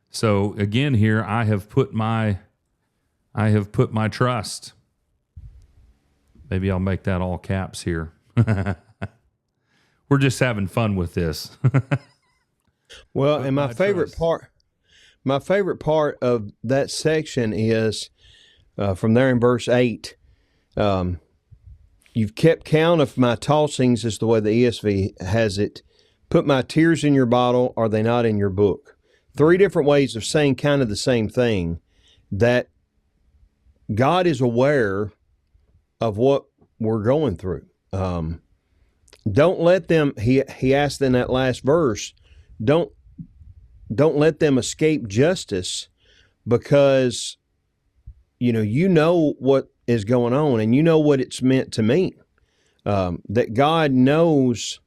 So again, here I have put my trust. Maybe I'll make that all caps here. We're just having fun with this. Well, and my favorite part of that section is from there in verse 8. You've kept count of my tossings, is the way the ESV has it. Put my tears in your bottle. Are they not in your book? 3 different ways of saying kind of the same thing, that God is aware of what we're going through. Don't let them, he asked in that last verse, don't let them escape justice, because you know what is going on, and you know what it's meant to mean. That God knows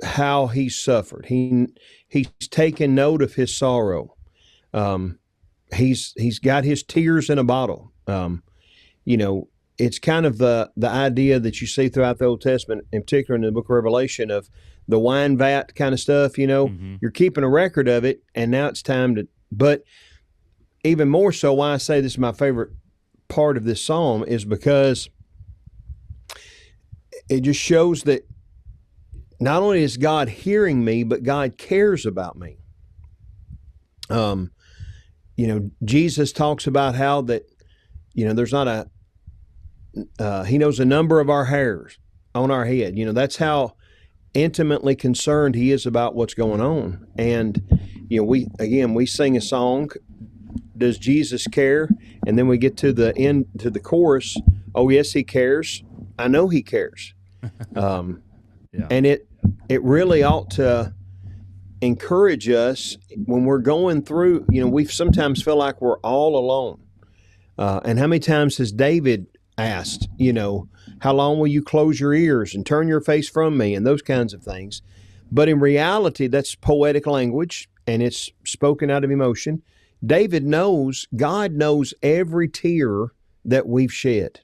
how he suffered. He's taken note of his sorrow. He's got his tears in a bottle. It's kind of the idea that you see throughout the Old Testament, in particular in the book of Revelation, of the wine vat kind of stuff. You're keeping a record of it, and now it's time to. But even more so, why I say this is my favorite part of this psalm is because it just shows that not only is God hearing me, but God cares about me. Jesus talks about how that, there's not he knows the number of our hairs on our head. That's how intimately concerned he is about what's going on. And, we sing a song, does Jesus care? And then we get to the end, to the chorus. Oh yes, he cares. I know he cares. And it really ought to encourage us when we're going through, we sometimes feel like we're all alone. And how many times has David asked, how long will you close your ears and turn your face from me, and those kinds of things. But in reality, that's poetic language, and it's spoken out of emotion. David knows, God knows every tear that we've shed,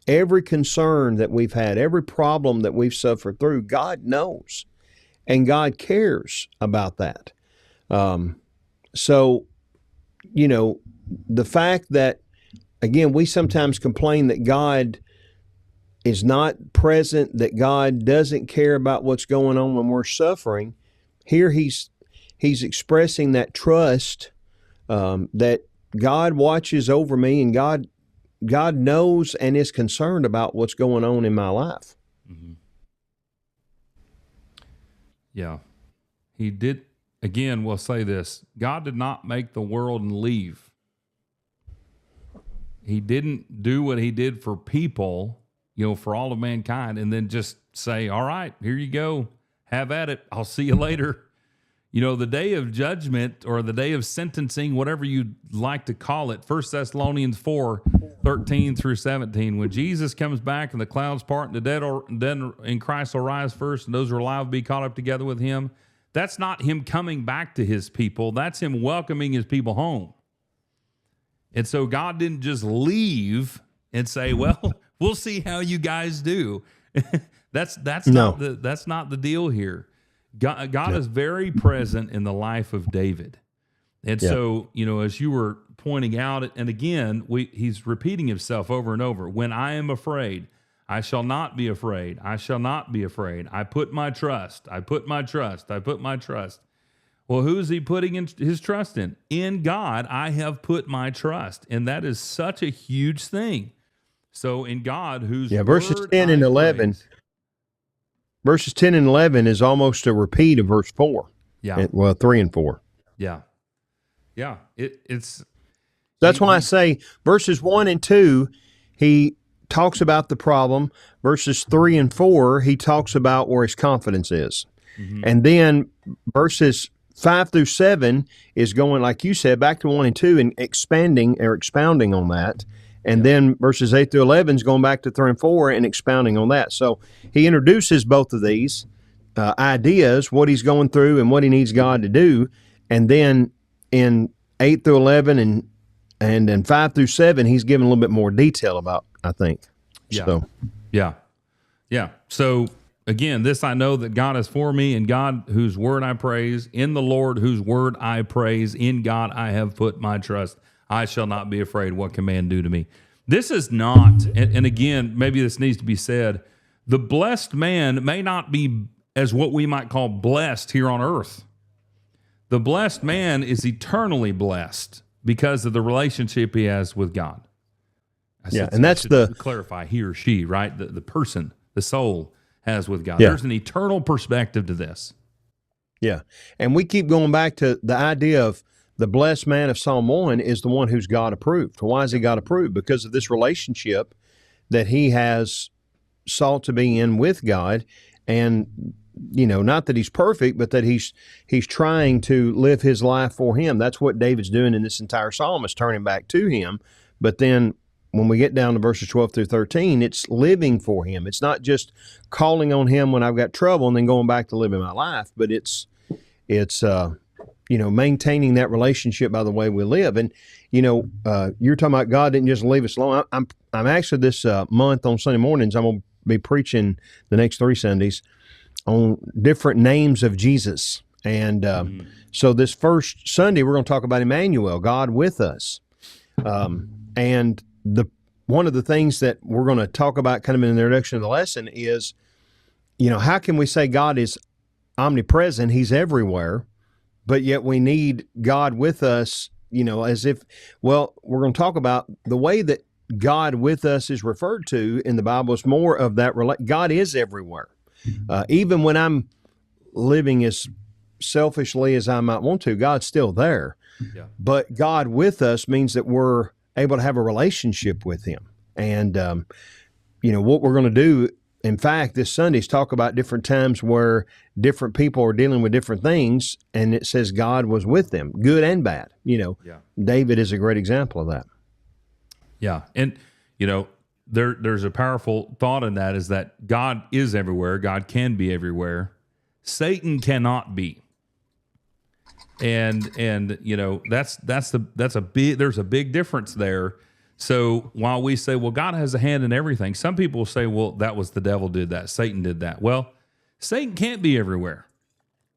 every concern that we've had, every problem that we've suffered through. God knows, and God cares about that. So, the fact that, again, we sometimes complain that God is not present, that God doesn't care about what's going on when we're suffering. Here he's expressing that trust, that God watches over me, and God knows and is concerned about what's going on in my life. Mm-hmm. Yeah. He did, again, we'll say this, God did not make the world and leave. He didn't do what he did for people, for all of mankind, and then just say, all right, here you go. Have at it. I'll see you later. The day of judgment or the day of sentencing, whatever you'd like to call it, 1 Thessalonians 4:13 through 17, when Jesus comes back and the clouds part and the dead in Christ will rise first and those who are alive will be caught up together with him. That's not him coming back to his people. That's him welcoming his people home. And so God didn't just leave and say, well, we'll see how you guys do. That's not the deal here. God is very present in the life of David. And so, as you were pointing out, and again, he's repeating himself over and over. When I am afraid, I shall not be afraid. I shall not be afraid. I put my trust. I put my trust. I put my trust. Well, who is he putting his trust in? In God, I have put my trust. And that is such a huge thing. So in God, whose verses 10 and 11. Verses 10 and 11 is almost a repeat of verse 4. Yeah. 3 and 4. Yeah. Yeah. It's That's why I say verses 1 and 2, he talks about the problem. Verses 3 and 4, he talks about where his confidence is. Mm-hmm. And then verses 5 through 7 is going, like you said, back to 1 and 2 and expounding on that. And then verses 8 through 11 is going back to 3 and 4 and expounding on that. So he introduces both of these ideas, what he's going through and what he needs God to do. And then in 8 through 11 and then 5 through 7, he's given a little bit more detail about, I think. Yeah. So. Yeah. So again, this I know that God is for me, and God whose word I praise, in the Lord whose word I praise, in God I have put my trust. I shall not be afraid. What can man do to me? This is not, and again, maybe this needs to be said, the blessed man may not be as what we might call blessed here on earth. The blessed man is eternally blessed because of the relationship he has with God. And that's the clarify, he or she, right? The person, the soul has with God. Yeah. There's an eternal perspective to this. Yeah. And we keep going back to the idea of the blessed man of Psalm 1 is the one who's God approved. Why is he God approved? Because of this relationship that he has sought to be in with God. And, not that he's perfect, but that he's trying to live his life for him. That's what David's doing in this entire psalm, is turning back to him. But then when we get down to verses 12 through 13, it's living for him. It's not just calling on him when I've got trouble and then going back to living my life, but it's maintaining that relationship by the way we live. And, you're talking about God didn't just leave us alone. I'm actually this month on Sunday mornings, I'm going to be preaching the next 3 Sundays on different names of Jesus. And so this first Sunday, we're going to talk about Emmanuel, God with us. And one of the things that we're going to talk about kind of in the introduction of the lesson is, how can we say God is omnipresent? He's everywhere. But yet we need God with us, as if, we're going to talk about the way that God with us is referred to in the Bible is more of that. God is everywhere. Even when I'm living as selfishly as I might want to, God's still there. Yeah. But God with us means that we're able to have a relationship with him. And, what we're going to do, in fact, this Sunday is talk about different times where different people are dealing with different things, and it says God was with them, good and bad. David is a great example of that. Yeah, and there's a powerful thought in that, is that God is everywhere. God can be everywhere. Satan cannot be. And there's a big difference there. So while we say, well, God has a hand in everything, some people will say, well, that was the devil did that. Satan did that. Well, Satan can't be everywhere.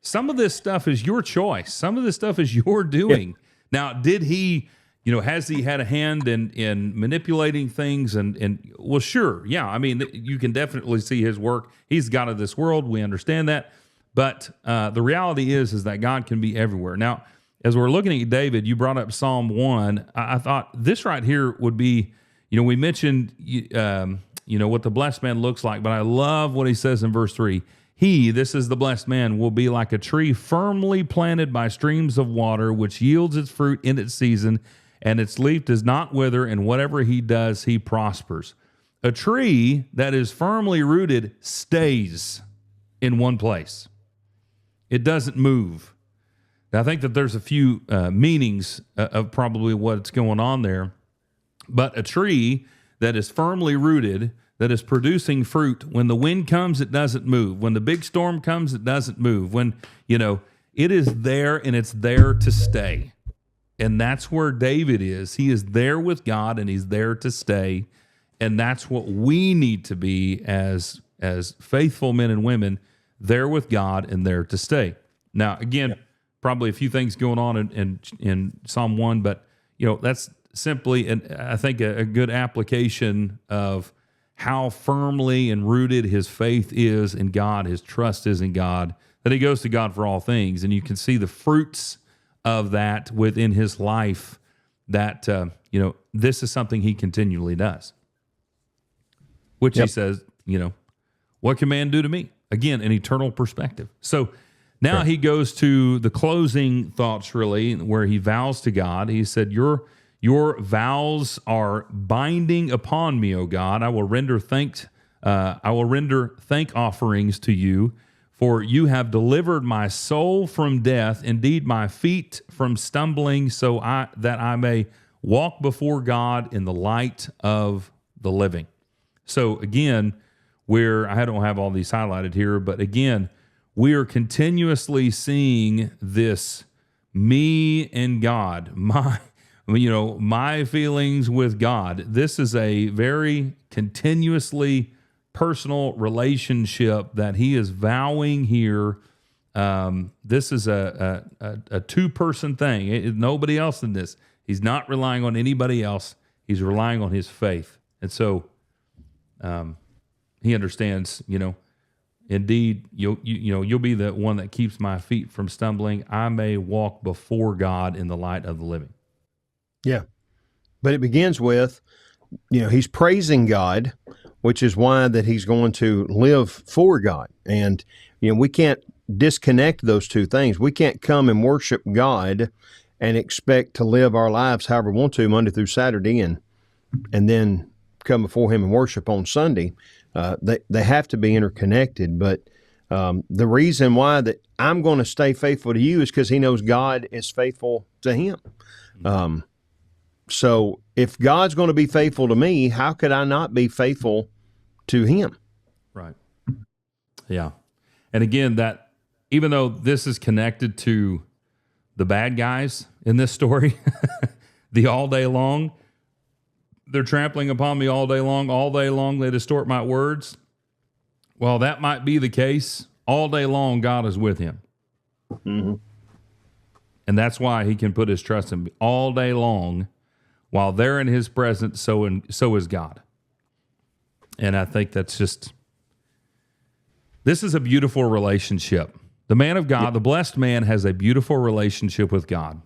Some of this stuff is your choice. Some of this stuff is your doing. Yeah. Now, did he, has he had a hand in manipulating things? And well, sure. Yeah. I mean, you can definitely see his work. He's the God of this world. We understand that. But the reality is that God can be everywhere. Now, as we're looking at David, you brought up Psalm 1. I thought this right here would be, we mentioned, what the blessed man looks like, but I love what he says in verse 3. This is the blessed man, will be like a tree firmly planted by streams of water, which yields its fruit in its season, and its leaf does not wither, and whatever he does, he prospers. A tree that is firmly rooted stays in one place. It doesn't move. Now, I think that there's a few meanings of probably what's going on there, but a tree that is firmly rooted, that is producing fruit, when the wind comes, it doesn't move. When the big storm comes, it doesn't move. When, it is there and it's there to stay. And that's where David is. He is there with God and he's there to stay. And that's what we need to be as faithful men and women, there with God and there to stay. Now, again, probably a few things going on in Psalm 1, but that's simply, I think, a good application of how firmly and rooted his faith is in God, his trust is in God, that he goes to God for all things. And you can see the fruits of that within his life, that, this is something he continually does. Which he says, what can man do to me? Again, an eternal perspective. So now he goes to the closing thoughts, really, where he vows to God. He said, Your vows are binding upon me, O God. I will render thank offerings to you, for you have delivered my soul from death, indeed my feet from stumbling, that I may walk before God in the light of the living. So again, I don't have all these highlighted here, but again, we are continuously seeing this me and God, my feelings with God. This is a very continuously personal relationship that he is vowing here. This is a two-person thing. Nobody else in this. He's not relying on anybody else. He's relying on his faith. And so he understands, indeed, you'll be the one that keeps my feet from stumbling. I may walk before God in the light of the living. Yeah. But it begins with, he's praising God, which is why that he's going to live for God. And, we can't disconnect those two things. We can't come and worship God and expect to live our lives however we want to, Monday through Saturday, and then come before him and worship on Sunday. They have to be interconnected. But the reason why that I'm going to stay faithful to you is because he knows God is faithful to him. So if God's going to be faithful to me, how could I not be faithful to him? Right. Yeah. And again, that even though this is connected to the bad guys in this story, the all day long, they're trampling upon me all day long, they distort my words. Well, that might be the case. All day long, God is with him. Mm-hmm. And that's why he can put his trust in me all day long. While they're in his presence, so is God. And I think this is a beautiful relationship. The man of God, the blessed man, has a beautiful relationship with God.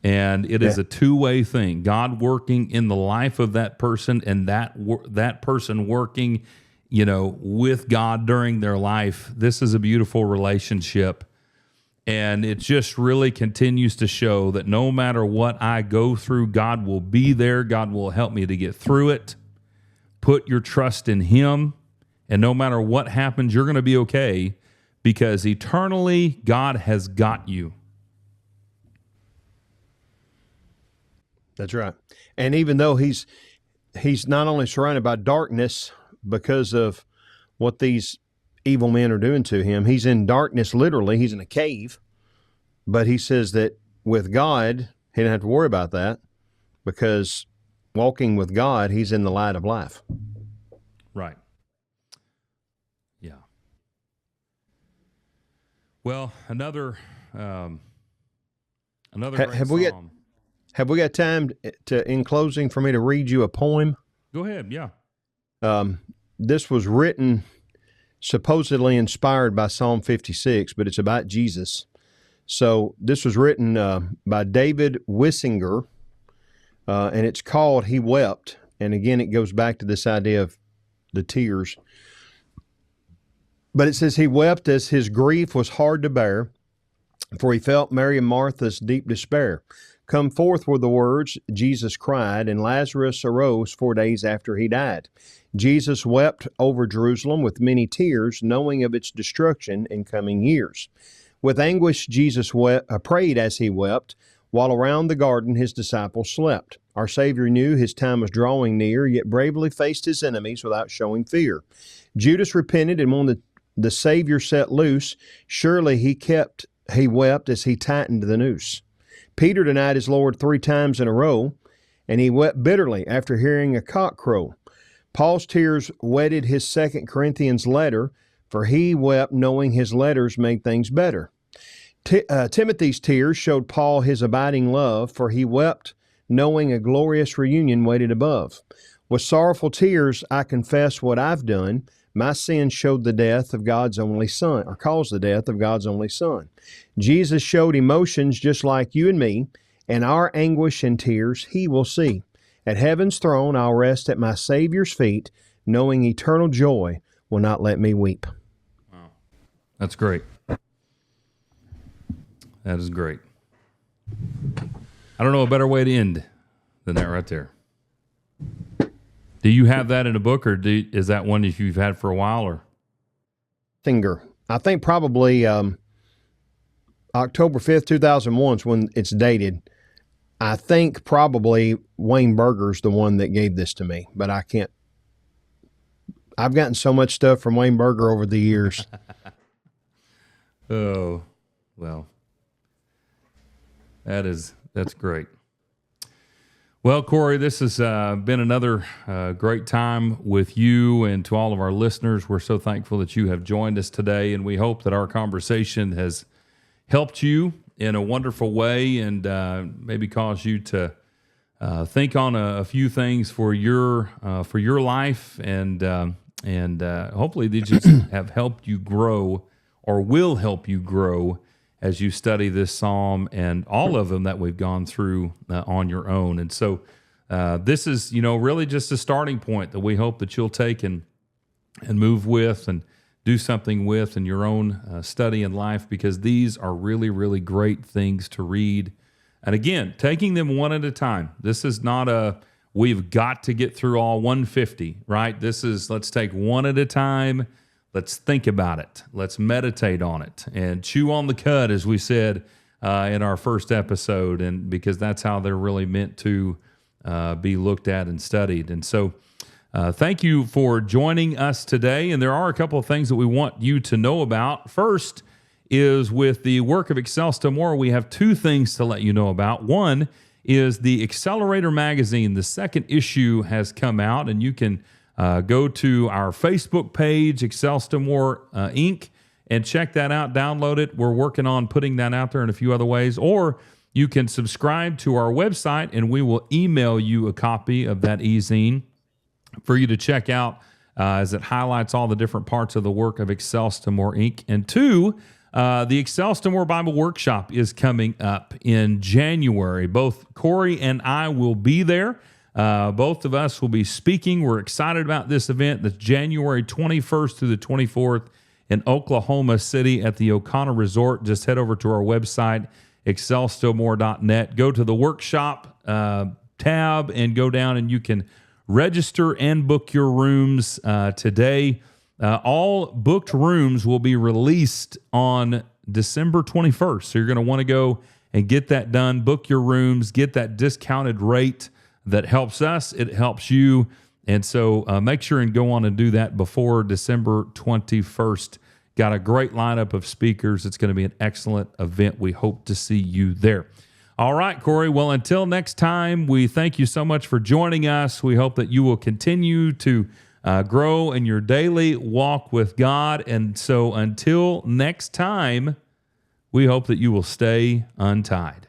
And it is a two-way thing. God working in the life of that person, and that person working, with God during their life. This is a beautiful relationship. And it just really continues to show that no matter what I go through, God will be there. God will help me to get through it. Put your trust in him. And no matter what happens, you're going to be okay, because eternally, God has got you. That's right. And even though he's not only surrounded by darkness because of what these evil men are doing to him, he's in darkness literally. He's in a cave. But he says that with God, he didn't have to worry about that, because walking with God, he's in the light of life. Right. Yeah. Well, another great psalm. Have we got time to, in closing, for me to read you a poem? Go ahead, yeah. This was written, supposedly inspired by Psalm 56, but it's about Jesus. So this was written by David Wissinger, and it's called He Wept. And again, it goes back to this idea of the tears. But it says, he wept as his grief was hard to bear, for he felt Mary and Martha's deep despair. Come forth were the words Jesus cried, and Lazarus arose 4 days after he died. Jesus wept over Jerusalem with many tears, knowing of its destruction in coming years. With anguish Jesus prayed as he wept, while around the garden his disciples slept. Our Savior knew his time was drawing near, yet bravely faced his enemies without showing fear. Judas repented, and when the Savior set loose, surely he wept as he tightened the noose. Peter denied his Lord 3 times in a row, and he wept bitterly after hearing a cock crow. Paul's tears wetted his 2 Corinthians letter, for he wept knowing his letters made things better. Timothy's tears showed Paul his abiding love, for he wept knowing a glorious reunion waited above. With sorrowful tears I confess what I've done. My sin showed the death of God's only Son, or caused the death of God's only Son. Jesus showed emotions just like you and me, and our anguish and tears he will see. At heaven's throne I'll rest at my Savior's feet, knowing eternal joy will not let me weep. Wow. That's great. That is great. I don't know a better way to end than that right there. Do you have that in a book, or is that one that you've had for a while? Or Finger. I think probably October 5th, 2001 is when it's dated. I think probably Wayne Berger's the one that gave this to me, but I can't. I've gotten so much stuff from Wayne Berger over the years. Oh, well, that's great. Well, Corey, this has been another great time with you, and to all of our listeners, we're so thankful that you have joined us today, and we hope that our conversation has helped you in a wonderful way, and maybe caused you to think on a few things for your life, and hopefully these just have helped you grow, or will help you grow, as you study this psalm and all of them that we've gone through on your own. And so this is, really just a starting point that we hope that you'll take and move with and do something with in your own study and life, because these are really, really great things to read. And again, taking them one at a time. This is not we've got to get through all 150, right? This is, let's take one at a time. Let's think about it. Let's meditate on it and chew on the cud, as we said in our first episode, and because that's how they're really meant to be looked at and studied. And so thank you for joining us today. And there are a couple of things that we want you to know about. First is with the work of Excel Still More, we have 2 things to let you know about. One is the Accelerator magazine. The 2nd issue has come out, and you can go to our Facebook page, Excel Still More Inc., and check that out, download it. We're working on putting that out there in a few other ways. Or you can subscribe to our website, and we will email you a copy of that e-zine for you to check out as it highlights all the different parts of the work of Excel Still More Inc. And 2, the Excel Still More Bible Workshop is coming up in January. Both Corey and I will be there. Both of us will be speaking. We're excited about this event. That's January 21st through the 24th in Oklahoma City at the O'Connor Resort. Just head over to our website, excelstillmore.net. Go to the workshop tab and go down, and you can register and book your rooms today. All booked rooms will be released on December 21st. So you're going to want to go and get that done. Book your rooms, get that discounted rate. That helps us, it helps you. And so make sure and go on and do that before December 21st. Got a great lineup of speakers. It's going to be an excellent event. We hope to see you there. All right, Corey. Well, until next time, we thank you so much for joining us. We hope that you will continue to grow in your daily walk with God. And so until next time, we hope that you will stay untied.